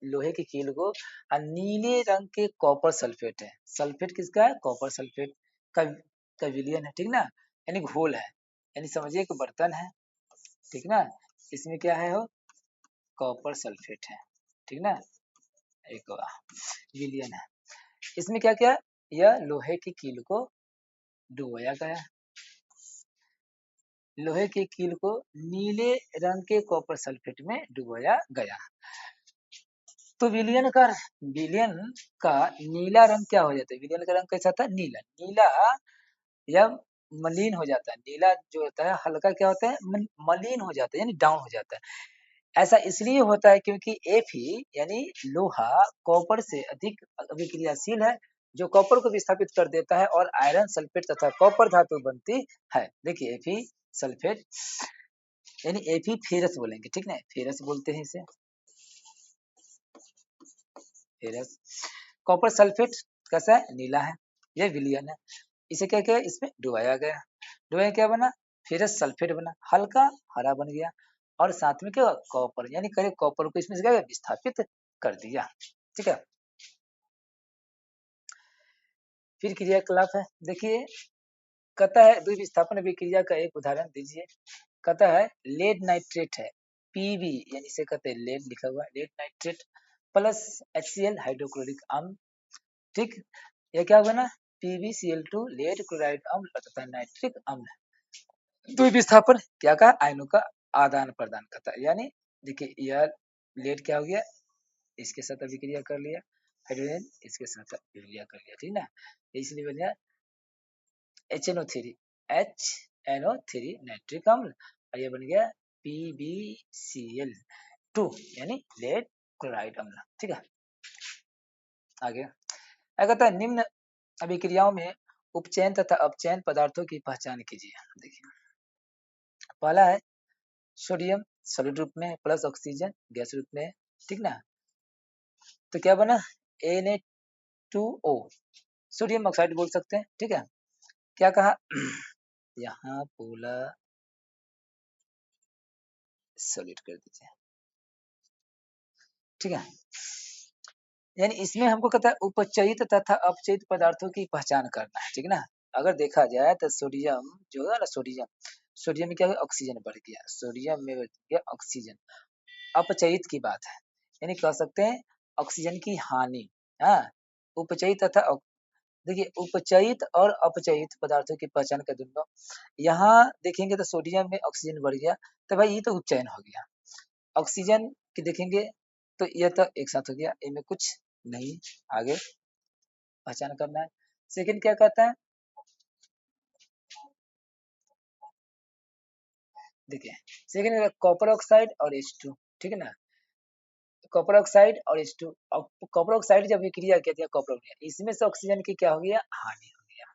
Speaker 1: लोहे की कील को नीले रंग के कॉपर सल्फेट है, सल्फेट किसका है, कॉपर सल्फेट का विलयन है, ठीक ना, यानी घोल है, यानी समझिए कि बर्तन है, ठीक ना, इसमें क्या है हो, कॉपर सल्फेट है, ठीक ना, एक विलयन है, इसमें क्या क्या, यह लोहे की कील को डुबोया गया, लोहे की कील को नीले रंग के कॉपर सल्फेट में डुबोया गया, तो विलियन का नीला रंग क्या हो जाता है, विलियन का रंग कैसा था, नीला, नीला या मलिन हो जाता है, नीला जो होता है हल्का क्या होता है, मलिन हो जाता है, यानी डाउन हो जाता है। ऐसा इसलिए होता है क्योंकि Fe यानी लोहा कॉपर से अधिक अभिक्रियाशील है, जो कॉपर को विस्थापित कर देता है और आयरन सल्फेट तथा कॉपर धातु बनती है। देखिए Fe सल्फेट यानी Fe फेरस बोलेंगे, ठीक ना, फेरस बोलते हैं इसे, फेरस। कॉपर सल्फेट कैसा है, नीला है, यह विलियन है, इसे क्या किया, इसमें डुबाया गया, डुबाया क्या बना, फेरस सल्फेट बना, हल्का हरा बन गया, और साथ में क्या, कॉपर, यानी करीब कॉपर को इसमें से क्या विस्थापित कर दिया, ठीक है। फिर क्रियाकलाप है, देखिए, कहता है द्विविस्थापन अभिक्रिया का एक उदाहरण दीजिए। कहता है लेड नाइट्रेट है, पीबी यानी इसे कहते हैं लेड, लिखा हुआ है lead nitrate plus HCl hydrochloric अम्ल, ठीक, यह क्या बना, PbCl2 लेड क्लोराइड अम्ल तथा नाइट्रिक अम्ल। द्विविस्थापन क्या कहा, आयनों का आदान प्रदान करता है, यानी देखिए यह लेड क्या हो गया, इसके साथ अभिक्रिया कर लिया, हाइड्रोजन इसके साथ अभिक्रिया कर लिया, ठीक ना, इसलिए बन गया HNO3, HNO3 नाइट्रिक अम्ल, और ये बन गया PbCl2 यानी लेड क्लोराइड अम्ल, ठीक है। आगे कहता है निम्न अभिक्रियाओं में उपचयन तथा अपचयन पदार्थों की पहचान कीजिए। देखिए पहला है सोडियम सॉलिड रूप में प्लस ऑक्सीजन गैस रूप में, ठीक ना, तो क्या बना Na2O, सोडियम ऑक्साइड बोल सकते हैं, ठीक है। क्या कहा यहाँ पोलर सॉलिड कर दीजिए, ठीक है। यानी इसमें हमको कहता है उपचयित तथा अपचयित पदार्थों की पहचान करना है, ठीक ना। अगर देखा जाए तो सोडियम जो है ना, सोडियम में क्या है, ऑक्सीजन बढ़ गया, सोडियम में बढ़ गया ऑक्सीजन, अपचयित की बात है, यानी कह सकते हैं ऑक्सीजन की हानि। हाँ, उपचयित तथा देखिए उपचयित और अपचयित पदार्थों की पहचान कर दूंगा। यहाँ देखेंगे तो सोडियम में ऑक्सीजन बढ़ गया तो भाई ये तो उपचयन हो गया। ऑक्सीजन की देखेंगे तो ये तो एक साथ हो गया, इनमें कुछ नहीं, आगे पहचान करना है। सेकंड क्या कहता है, देखिए सेकंड कॉपर ऑक्साइड और H2, ठीक है ना। कॉपर ऑक्साइड और H2, कॉपर ऑक्साइड जब विक्रिया कहते हैं कॉपर ऑक्साइड, इसमें से ऑक्सीजन की क्या हो गया, हानि हो गया।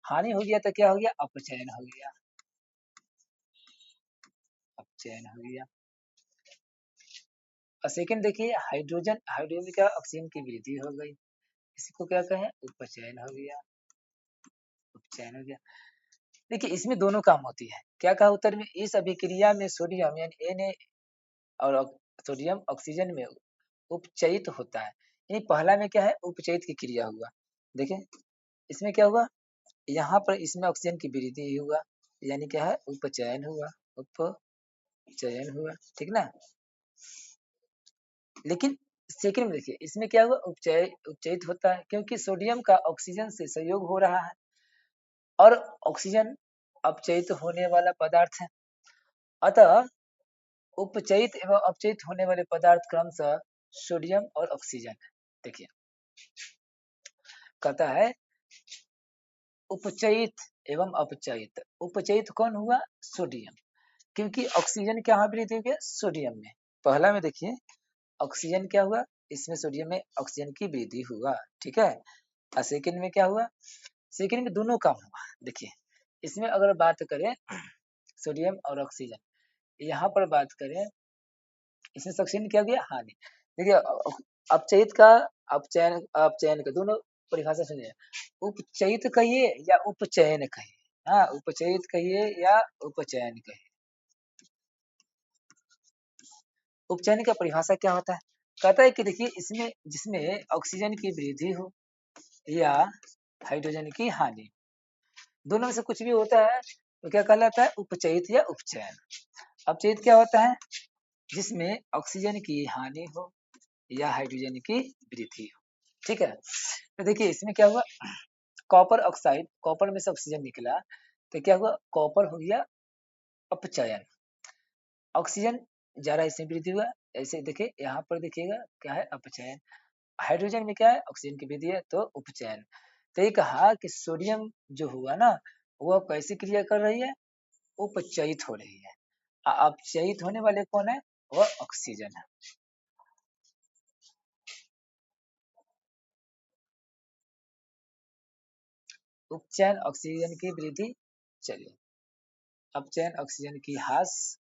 Speaker 1: हानि हो गया तो क्या हो गया, अपचयन हो गया, अपचयन हो गया। और सेकंड देखिए हाइड्रोजन, हाइड्रोजन का ऑक्सीजन की वृद्धि हो गई, इसको क्या कहें, उपचयन हो गया, उपचयन हो गया। देखिए इसमें दोनों काम होती है, क्या कहा उत्तर में, इस अभिक्रिया में सोडियम यानी Na और सोडियम ऑक्सीजन में उपचयित होता है। यानी पहला में क्या है, उपचयित की क्रिया हुआ, देखें इसमें क्या हुआ, यहाँ पर इसमें ऑक्सीजन की वृद्धि हुआ, यानी क्या है, उपचयन हुआ, उपचयन हुआ, ठीक ना। लेकिन सेकंड में देखिए इसमें क्या हुआ, उपचयित होता है क्योंकि सोडियम का ऑक्सीजन से सहयोग हो रहा है और ऑक्सीजन अपचयित होने वाला पदार्थ है। अतः उपचयित एवं अपचयित होने वाले पदार्थ क्रमशः सोडियम और ऑक्सीजन है। देखिए कहता है उपचयित एवं अपचयित, उपचयित कौन हुआ, सोडियम, क्योंकि ऑक्सीजन क्या वृद्धि हो गया, सोडियम में। पहला में देखिए ऑक्सीजन क्या हुआ, इसमें सोडियम में ऑक्सीजन की वृद्धि हुआ, ठीक है। और सेकंड में क्या हुआ, सेकंड में दोनों काम हुआ। देखिए इसमें अगर बात करें सोडियम और ऑक्सीजन, यहाँ पर बात करें इसमें ऑक्सीजन क्या हो गया, हानि। देखिए अपचयित का, अपचयन, अपचयन का दोनों परिभाषा सुनिए, उपचयित कहिए या उपचयन कहिए, हाँ उपचयित कहिए या उपचयन कहिए। उपचयन का परिभाषा क्या होता है, कहता है कि देखिए इसमें जिसमें ऑक्सीजन की वृद्धि हो या हाइड्रोजन की हानि, दोनों में से कुछ भी होता है तो क्या कहलाता है, उपचयित या उपचयन। अपचयित क्या होता है, जिसमें ऑक्सीजन की हानि हो या हाइड्रोजन की वृद्धि हो, ठीक है। तो देखिए इसमें क्या हुआ, कॉपर ऑक्साइड, कॉपर में से ऑक्सीजन निकला तो क्या हुआ, कॉपर हो गया अपचयन, ऑक्सीजन जा रहा है इसमें वृद्धि हुआ, ऐसे देखिए यहाँ पर देखिएगा क्या है, अपचयन। हाइड्रोजन में क्या है, ऑक्सीजन की वृद्धि है तो उपचयन। तो ये कहा कि सोडियम जो हुआ ना, वो कैसी क्रिया कर रही है, उपचयित हो रही है। अपचयित होने वाले कौन है, वह ऑक्सीजन है। उपचयन ऑक्सीजन की वृद्धि, चलिए अपचयन ऑक्सीजन की ह्रास,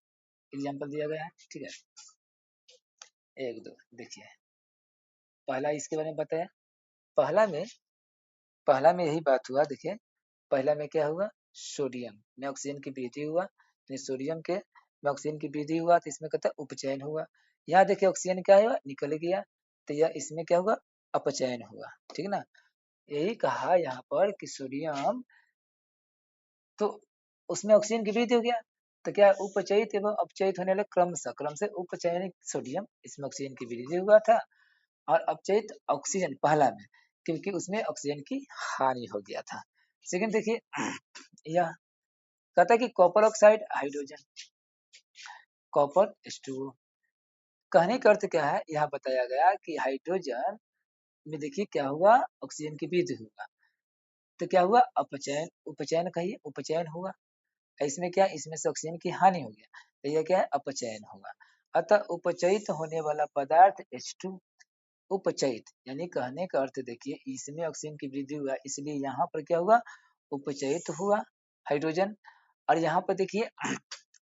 Speaker 1: एग्जाम्पल दिया गया है, ठीक है। एक दो देखिए, पहला इसके बारे में बताया, पहला में, पहला में यही बात हुआ, देखिए पहला में क्या हुआ, सोडियम में ऑक्सीजन की वृद्धि हुआ, यानी सोडियम के में ऑक्सीजन की वृद्धि हुआ तो इसमें कहता है उपचयन हुआ। यहाँ देखिए ऑक्सीजन क्या हुआ, निकल गया तो यह इसमें क्या हुआ, अपचयन हुआ, ठीक ना। यही कहा यहाँ पर कि सोडियम तो उसमें ऑक्सीजन की वृद्धि हो गया तो क्या उपचयित एवं अपचयित होने वाले क्रमशः, क्रम से उपचयनित सोडियम, इसमें ऑक्सीजन की वृद्धि हुआ था, और अपचयित ऑक्सीजन पहला में, क्योंकि उसमें ऑक्सीजन की हानि हो गया था। सेकंड देखिए यह कहता है कि copper oxide hydrogen, copper H2O, कहने का अर्थ क्या है, यहाँ बताया गया कि हाइड्रोजन में देखिए क्या हुआ, ऑक्सीजन की वृद्धि हुआ तो क्या हुआ, अपचयन, उपचयन कहिए, उपचयन हुआ। इसमें क्या, इसमें से ऑक्सीजन की हानि हो गया तो यह क्या है, अपचयन होगा। अतः उपचयित होने वाला पदार्थ H2, उपचयित यानी कहने का अर्थ देखिए इसमें ऑक्सीजन की वृद्धि हुआ इसलिए यहाँ पर क्या हुआ, उपचयित हुआ हाइड्रोजन। और यहाँ पर देखिए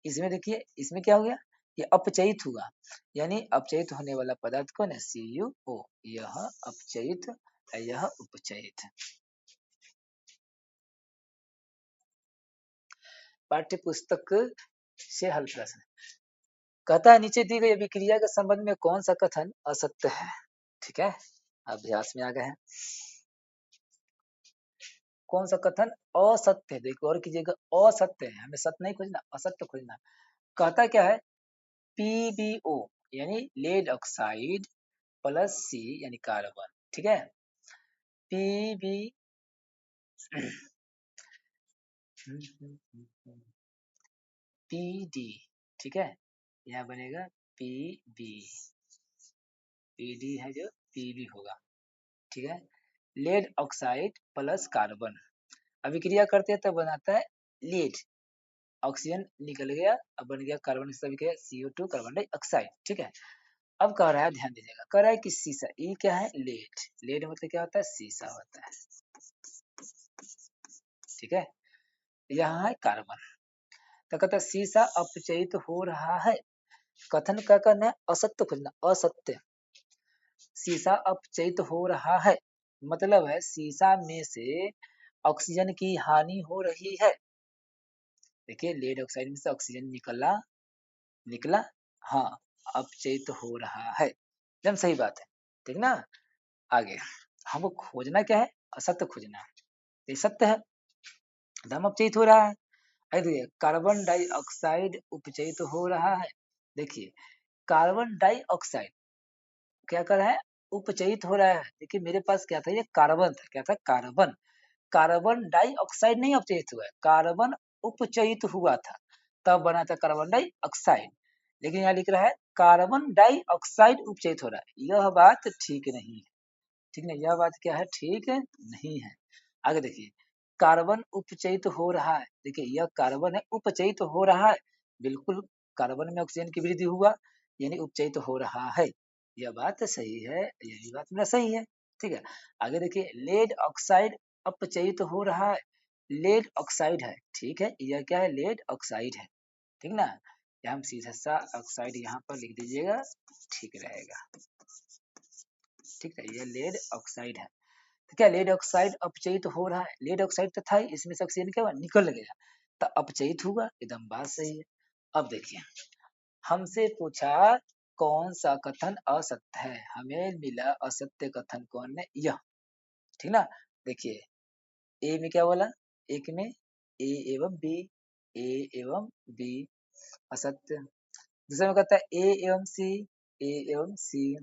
Speaker 1: इसमें देखिए इसमें क्या हो गया, ये अपचयित हुआ, यानी अपचयित होने वाला पदार्थ कौन है, CuO, यह अपचयित है, यह उपचयित है। पाठ्य पुस्तक से हल प्रश्न कहता है नीचे दी गई अभिक्रिया के संबंध में कौन सा कथन असत्य है। ठीक है, अभ्यास में आ गए हैं। कौन सा कथन असत्य है, देखो और कीजिएगा, असत्य है, हमें सत्य नहीं खोजना, असत्य खोजना। कहता क्या है, PbO यानी लेड ऑक्साइड प्लस C यानी कार्बन। ठीक है, Pb Pd, ठीक है, यहाँ बनेगा Pb, Pd है जो Pb होगा। ठीक है, लेड ऑक्साइड प्लस कार्बन अभिक्रिया करते हैं तो बनाता है लीड, ऑक्सीजन निकल गया, अब बन गया कार्बन से अभिक्रिया CO2 कार्बन डाइऑक्साइड। ठीक है, अब कह रहा है, ध्यान दीजिएगा, कह रहा है कि सीसा, ये क्या है, लेड, लेड मतलब क्या होता है, सीसा होता है। ठीक है, यहाँ है कार्बन, तो कहता है सीसा अपचयित हो रहा है, कथन क्या करना है, असत्य खोजना, असत्य, सीसा अपचयित हो रहा है मतलब है सीसा में से ऑक्सीजन की हानि हो रही है। देखिए लेड ऑक्साइड में से ऑक्सीजन निकला, निकला, हाँ, अपचयित हो रहा है, एकदम सही बात है। ठीक ना, आगे हमको खोजना क्या है, असत्य खोजना है, ये सत्य है, दम अपचयित हो रहा है। देखिए कार्बन डाइऑक्साइड उपचयित हो रहा है, देखिए कार्बन डाइऑक्साइड क्या कर रहा है, उपचयित हो रहा है। देखिए मेरे पास क्या था, ये कार्बन था, क्या था, कार्बन, कार्बन डाइऑक्साइड नहीं अपचयित हुआ है, कार्बन उपचयित हुआ था, तब बना था कार्बन डाइऑक्साइड, लेकिन यहाँ लिख रहा है कार्बन डाइऑक्साइड उपचयित हो रहा है, यह बात ठीक नहीं है। ठीक है, यह बात क्या है, ठीक है नहीं है। आगे देखिए, कार्बन उपचयित हो रहा है, देखिए यह कार्बन है, उपचयित हो रहा है, बिल्कुल कार्बन में ऑक्सीजन की वृद्धि हुआ, यानी उपचयित हो रहा है, यह बात सही है, यही बात मेरा सही है। ठीक है, आगे देखिए, लेड ऑक्साइड अपचयित हो रहा है, लेड ऑक्साइड है, ठीक है, यह क्या है, लेड ऑक्साइड है। ठीक ना, हम सीधा सा ऑक्साइड यहाँ पर लिख दीजिएगा, ठीक रहेगा। ठीक है, यह लेड ऑक्साइड है, तो क्या लेड ऑक्साइड अपचयित हो रहा है, लेड ऑक्साइड तो था ही, इसमें से ऑक्सीजन क्या हुआ, निकल गया, तो अपचयित हुआ, एकदम बात सही है। अब देखिए हमसे पूछा कौन सा कथन असत्य है, हमें मिला असत्य कथन कौन है, यह। ठीक ना, देखिए ए में क्या बोला, एक में ए एवं बी, ए एवं बी असत्य, दूसरे में कहता है ए एवं सी, ए एवं सी,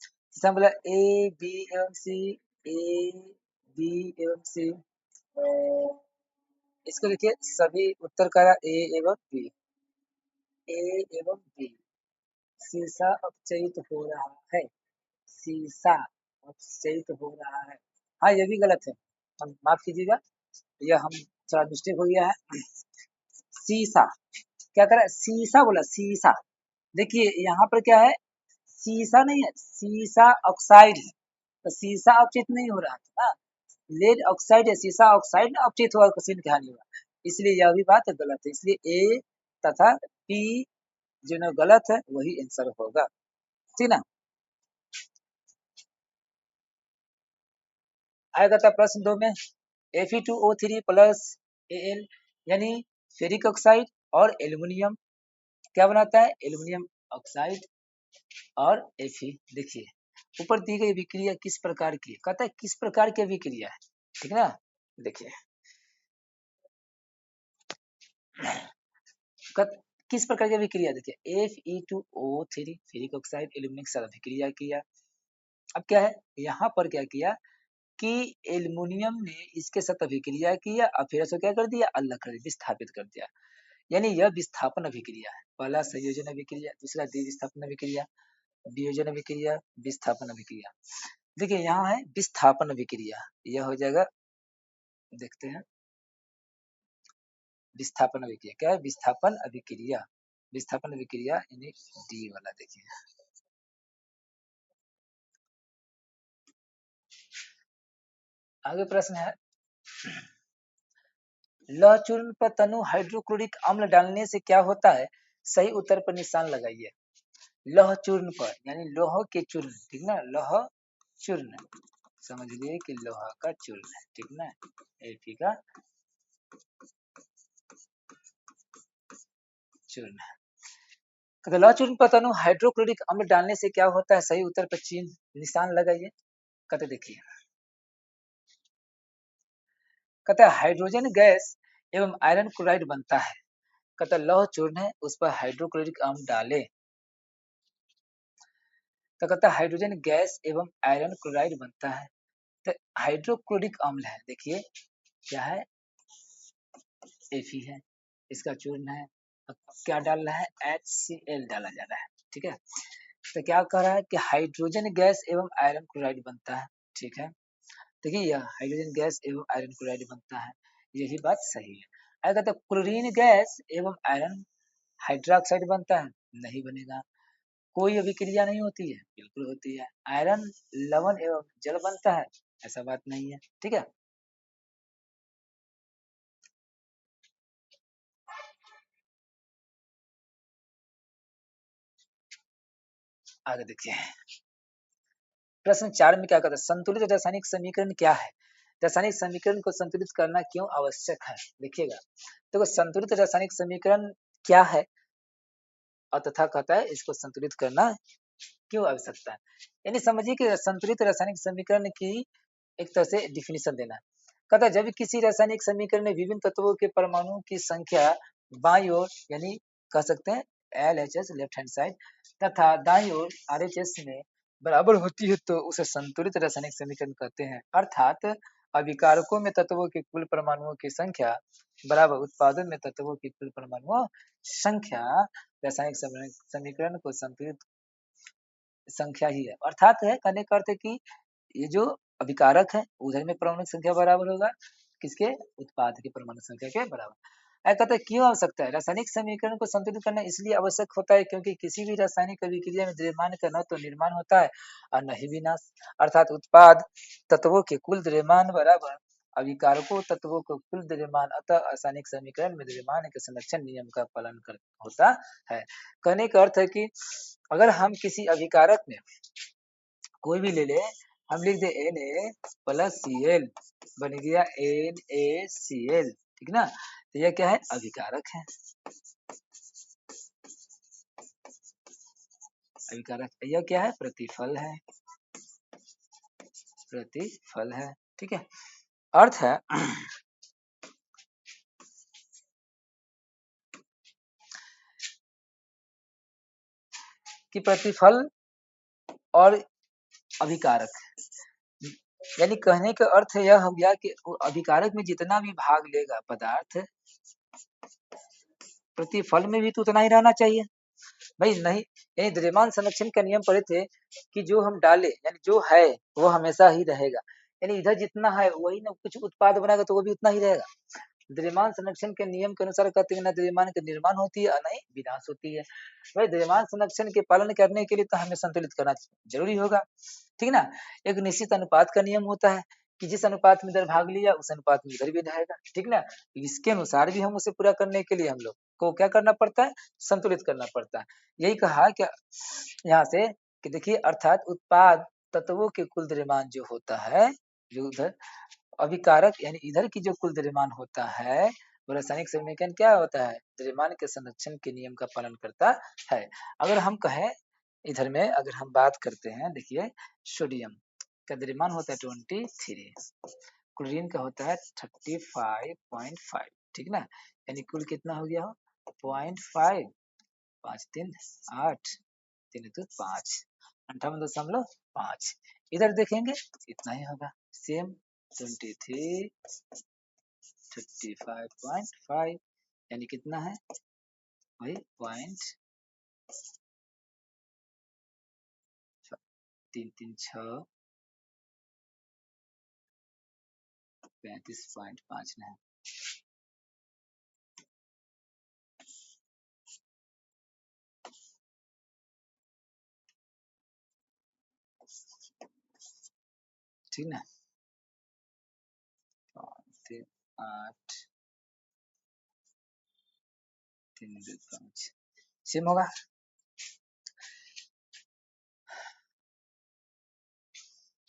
Speaker 1: तीसरा बोला ए बी एवं सी, ए बी एवं सी, इसको लिखिए सभी उत्तर करा ए एवं बी, ए एवं बी, सीसा अपचयित हो रहा है, सीसा अपचयित हो रहा है, हाँ ये भी गलत है, हम माफ कीजिएगा, यह हम थोड़ा मिस्टेक हो गया है, सीसा क्या करा, सीसा बोला, सीसा, देखिए यहाँ पर क्या है, सीसा नहीं है, सीसा ऑक्साइड है, तो सीसा अपचयित नहीं हो रहा था ना, लेड ऑक्साइड है, सीसा ऑक्साइड ना अपचयित हुआ, ऑक्सीजन की हानि हुआ, इसलिए यह भी बात गलत है, इसलिए ए तथा पी जो गलत है वही आंसर होगा। ठीक ना, आएगा था प्रश्न 2 में, Fe2O3 प्लस Al यानी फेरिक ऑक्साइड और एल्युमिनियम क्या बनाता है, एल्युमिनियम ऑक्साइड और Fe। देखिए ऊपर दी गई अभिक्रिया किस प्रकार की है, कहता है किस प्रकार की अभिक्रिया है। ठीक ना, देखिए किस प्रकार की अभिक्रिया, देखिए Fe2O3 फेरिक ऑक्साइड एल्युमिनियम के साथ अभिक्रिया किया, अब क्या है यहाँ पर क्या किया कि एल्युमिनियम ने इसके साथ अभिक्रिया किया और फिर इसको क्या कर दिया, अलग कर दिया, विस्थापित कर दिया, यानी यह विस्थापन अभिक्रिया है, पहला संयोजन अभिक्रिया, दूसरा द्विविस्थापन अभिक्रिया, वियोजन अभिक्रिया, विस्थापन अभिक्रिया। देखिए यहाँ है विस्थापन अभिक्रिया, यह हो जाएगा, देखते हैं विस्थापन अभिक्रिया क्या है, विस्थापन अभिक्रिया, विस्थापन अभिक्रिया यानी डी वाला। देखिए आगे प्रश्न है, लौह चूर्ण पर तनु हाइड्रोक्लोरिक अम्ल डालने से क्या होता है, सही उत्तर पर निशान लगाइए। लौह चूर्ण पर यानी लोह के चूर्ण, ठीक ना, लौह चूर्ण समझ लिए कि लोहा का चूर्ण है, ठीक ना, एफी का चूर्ण। कहते लौह चूर्ण पतनु हाइड्रोक्लोरिक अम्ल डालने से क्या होता है? सही उत्तर पर चिन्ह निशान लगाइए। कहते देखिए, कहता है हाइड्रोजन गैस एवं आयरन क्लोराइड बनता है। कहता लौह चूर्ण है, उस पर हाइड्रोक्लोरिक अम्ल डाले तो कहता है हाइड्रोजन गैस एवं आयरन क्लोराइड बनता है। तो हाइड्रोक्लोरिक अम्ल है, देखिए क्या है, Fe है, इसका चूर्ण है। अब क्या डाल रहा है? HCl डाला जा रहा है, ठीक है। तो क्या कह रहा है कि हाइड्रोजन गैस एवं आयरन क्लोराइड बनता है, ठीक है। देखिए यह हाइड्रोजन गैस एवं आयरन क्लोराइड बनता है, यही बात सही है। अगर तो क्लोरीन गैस एवं आयरन हाइड्रोक्साइड बनता है, नहीं बनेगा। कोई अभिक्रिया नहीं होती है, बिल्कुल होती है। आयरन लवण एवं जल बनता है, ऐसा बात नहीं है, ठीक है। आगे देखिए, प्रश्न 4 में क्या कहता है? संतुलित रासायनिक समीकरण क्या है? रासायनिक समीकरण को संतुलित करना क्यों आवश्यक है? देखिएगा, देखो संतुलित रासायनिक समीकरण क्या है और तथा कहता है इसको संतुलित करना क्यों आवश्यकता है। यानी समझिए कि संतुलित रासायनिक समीकरण की एक तरह से डिफिनीशन देना है। कहता है जब किसी रासायनिक समीकरण में विभिन्न तत्वों के परमाणुओं की संख्या बाईं ओर यानी कह सकते हैं LHS लेफ्ट हैंड साइड तथा दाईं ओर RHS में बराबर होती है तो उसे संतुलित रासायनिक समीकरण कहते हैं। अर्थात अभिकारकों में तत्वों के कुल परमाणुओं की संख्या बराबर उत्पादन में तत्वों की कुल परमाणुओं संख्या रासायनिक समीकरण को संतुलित संख्या ही है। अर्थात है कहने का अर्थ है कि ये जो अभिकारक है उधर में परमाणु संख्या बराबर होगा किसके? उत्पाद की परमाणु संख्या के बराबर। कहते हैं क्यों आवश्यकता है? रासायनिक समीकरण को संतुलित करना इसलिए आवश्यक होता है क्योंकि किसी भी रासायनिक अभिक्रिया में द्रव्यमान का न तो निर्माण होता है और न ही विनाश। अर्थात उत्पाद तत्वों के कुल द्रव्यमान बराबर अभिकारकों तत्वों को कुल द्रव्यमान, अतः रासायनिक समीकरण में द्रव्यमान के संरक्षण नियम का पालन कर होता है। कहने का अर्थ है कि अगर हम किसी अभिकारक में कोई भी ले ले, हम लिख दे Na+Cl बन गया NaCl, ठीक ना। तो यह क्या है? अभिकारक है, अभिकारक। यह क्या है? प्रतिफल है, प्रतिफल है, ठीक है। अर्थ है कि प्रतिफल और अभिकारक, यानी कहने का अर्थ यह हो गया कि अभिकारक में जितना भी भाग लेगा पदार्थ, प्रतिफल में भी तो उतना ही रहना चाहिए भाई। नहीं, यानी द्रव्यमान संरक्षण का नियम पढ़े थे कि जो हम डाले यानी जो है वो हमेशा ही रहेगा। यानी इधर जितना है वही ना, कुछ उत्पाद बनाएगा तो वो भी उतना ही रहेगा। द्रव्यमान संरक्षण के नियम के अनुसार कहते हैं ना द्रव्यमान की निर्माण होती है और नहीं विनाश होती है। भाई द्रव्यमान संरक्षण के पालन करने के लिए तो हमें संतुलित करना जरूरी होगा, ठीक ना। एक निश्चित अनुपात का नियम होता है कि जिस अनुपात में इधर भाग लिया उस अनुपात में इधर भी रहेगा, ठीक ना। इसके अनुसार भी हम उसे पूरा करने के लिए हम लोग को क्या करना पड़ता है? संतुलित करना पड़ता है। यही कहा क्या यहाँ से कि देखिए अर्थात उत्पाद तत्वों के कुल द्रव्यमान जो होता है, जो उधर अभिकारक यानी इधर की जो कुल द्रव्यमान होता है वो रासायनिक समीकरण क्या होता है? द्रव्यमान के संरक्षण के नियम का पालन करता है। अगर हम कहें इधर में अगर हम बात करते हैं, देखिए सोडियम का द्रव्यमान होता है 23, क्लोरीन का होता है 35.5, ठीक ना। यानी कुल कितना हो गया? 0.5, 5 3 8, 3 2 5, 58.5। इधर देखेंगे इतना ही होगा सेम 23, 35.5 यानी कितना है भाई? 0.336, 35.5 ना, ठीक ना। 8, 3 2 5 सेम होगा।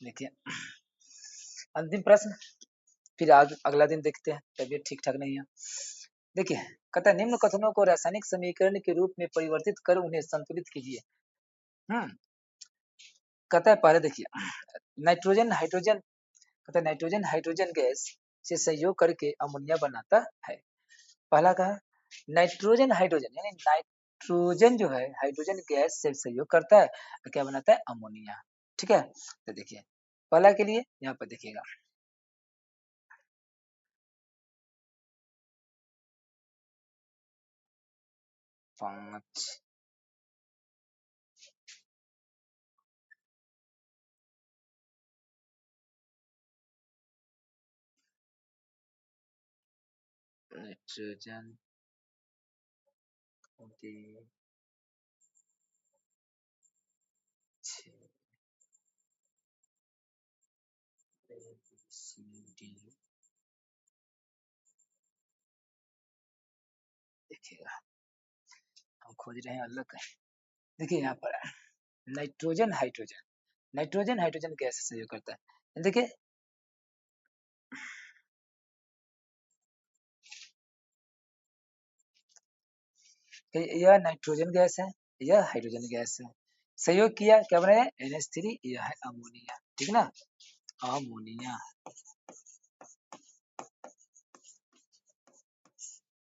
Speaker 1: देखिए अंतिम प्रश्न, फिर अगला दिन देखते हैं, तबीयत ठीक ठाक नहीं है। देखिए कहता है निम्न कथनों को रासायनिक समीकरण के रूप में परिवर्तित कर उन्हें संतुलित कीजिए। कहता है पहले देखिए नाइट्रोजन हाइड्रोजन, कहता है नाइट्रोजन हाइड्रोजन गैस से सहयोग करके अमोनिया बनाता है। पहला कहा नाइट्रोजन हाइड्रोजन यानी नाइट्रोजन जो है हाइड्रोजन गैस से सहयोग करता है तो क्या बनाता है अमोनिया। ठीक है, तो देखिए पहला के लिए यहाँ पर देखिएगा 5 नाइट्रोजन देखिएगा हम खोज रहे हैं अलग का। देखिए यहाँ पर nitrogen hydrogen, nitrogen hydrogen gas से सहयोग करता है। देखिए यह नाइट्रोजन गैस है, यह हाइड्रोजन गैस है, सहयोग किया क्या बनाया NH3, यह है अमोनिया। ठीक ना, अमोनिया,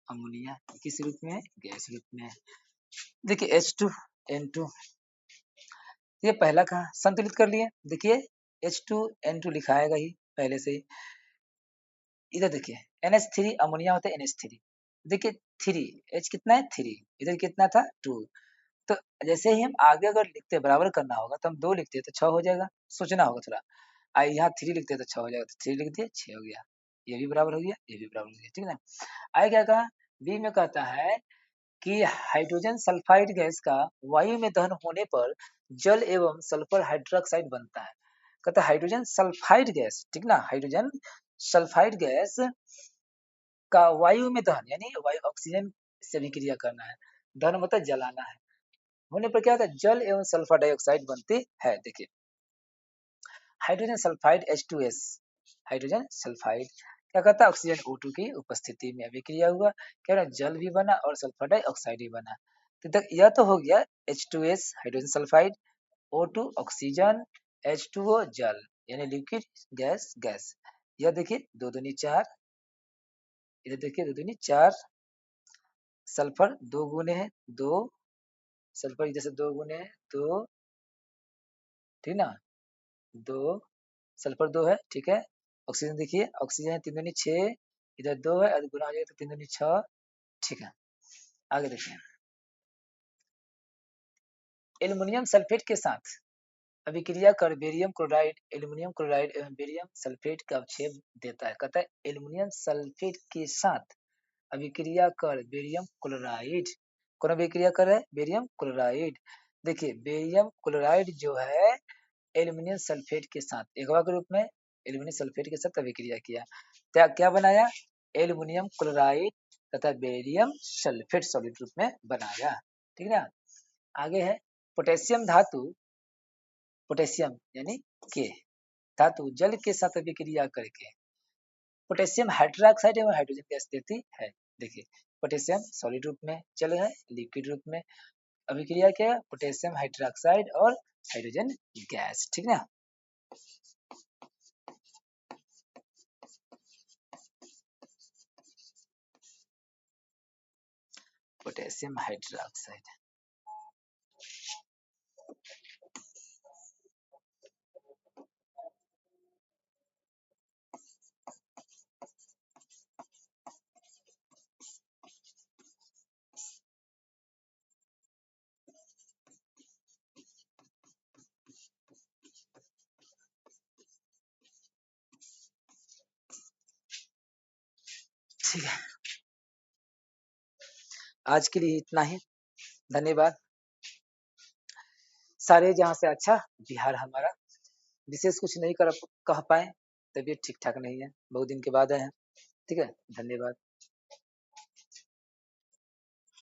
Speaker 1: अमोनिया किस रूप में, गैस रूप में। देखिए H2N2, ये पहला कहा संतुलित कर लिए। देखिए H2N2 लिखाएगा ही पहले से ही। इधर देखिए NH3 अमोनिया होता है NH3। देखिए 3 H कितना है 3, इधर कितना था 2। तो जैसे ही हम आगे अगर लिखते बराबर करना होगा तो हम 2 लिखते तो 6 हो जाएगा, सोचना होगा थोड़ा। यहाँ 3 लिखते तो 6 हो जाएगा, तो 3 लिख दिए 6 हो गया, ये भी बराबर हो गया, ये भी बराबर हो गया। ठीक है ना, आगे क्या कहा बी में कहता है कि हाइड्रोजन सल्फाइड गैस का वायु में दहन होने पर जल एवं सल्फर हाइड्रोक्साइड बनता है। कहता है हाइड्रोजन सल्फाइड गैस, ठीक ना, हाइड्रोजन सल्फाइड गैस का वायु में दहन यानी वायु ऑक्सीजन से भी क्रिया करना है, दहन मतलब जलाना है, होने पर क्या होता है जल एवं सल्फर डाइऑक्साइड बनती है। देखिए hydrogen sulphide H2S, hydrogen sulphide क्या कहता है ऑक्सीजन O2 की उपस्थिति में अभिक्रिया हुआ, क्या रहा जल भी बना और सल्फर डाइऑक्साइड भी बना। तो यह तो हो गया H2S hydrogen sulphide, O2 oxygen, H2O जल यानी लिक्विड गैस गैस। यह देखिए 2 दूनी 4, इधर देखिए 2 दूनी 4, सल्फर 2 गुने है 2, सल्फर इधर से 2 गुने है 2, ठीक ना 2, सल्फर 2 है, ठीक है। ऑक्सीजन देखिए ऑक्सीजन है 3 दूनी 6, इधर 2 है और गुना हो जाएगा तो 3 दूनी 6, ठीक है। आगे देखिए एल्युमिनियम सल्फेट के साथ अभिक्रिया कर बेरियम क्लोराइड एल्युमिनियम क्लोराइड एवं बेरियम सल्फेट का अवक्षेप देता है। कहता है एल्युमिनियम सल्फेट के साथ अभिक्रिया कर बेरियम क्लोराइड, कौन अभिक्रिया कर है बेरियम क्लोराइड। देखिए बेरियम क्लोराइड जो है एल्युमिनियम सल्फेट के साथ एकवा के रूप में एल्युमिनियम सल्फेट के साथ अभिक्रिया किया, क्या क्या बनाया एल्युमिनियम क्लोराइड तथा बेरियम सल्फेट सॉलिड रूप में बनाया। ठीक है ना, आगे है पोटेशियम धातु, पोटेशियम यानी के धातु जल के साथ अभिक्रिया करके पोटेशियम हाइड्रोक्साइड एवं हाइड्रोजन गैस देती है। देखिए पोटेशियम सॉलिड रूप में जल है, लिक्विड रूप में अभिक्रिया किया पोटेशियम हाइड्रोक्साइड और हाइड्रोजन गैस। ठीक ना, पोटेशियम हाइड्रोक्साइड। ठीक है, आज के लिए इतना ही, धन्यवाद। सारे जहाँ से अच्छा बिहार हमारा, विशेष कुछ नहीं कर कह पाए, तबीयत ठीक ठाक नहीं है, बहुत दिन के बाद आए हैं। ठीक है, धन्यवाद।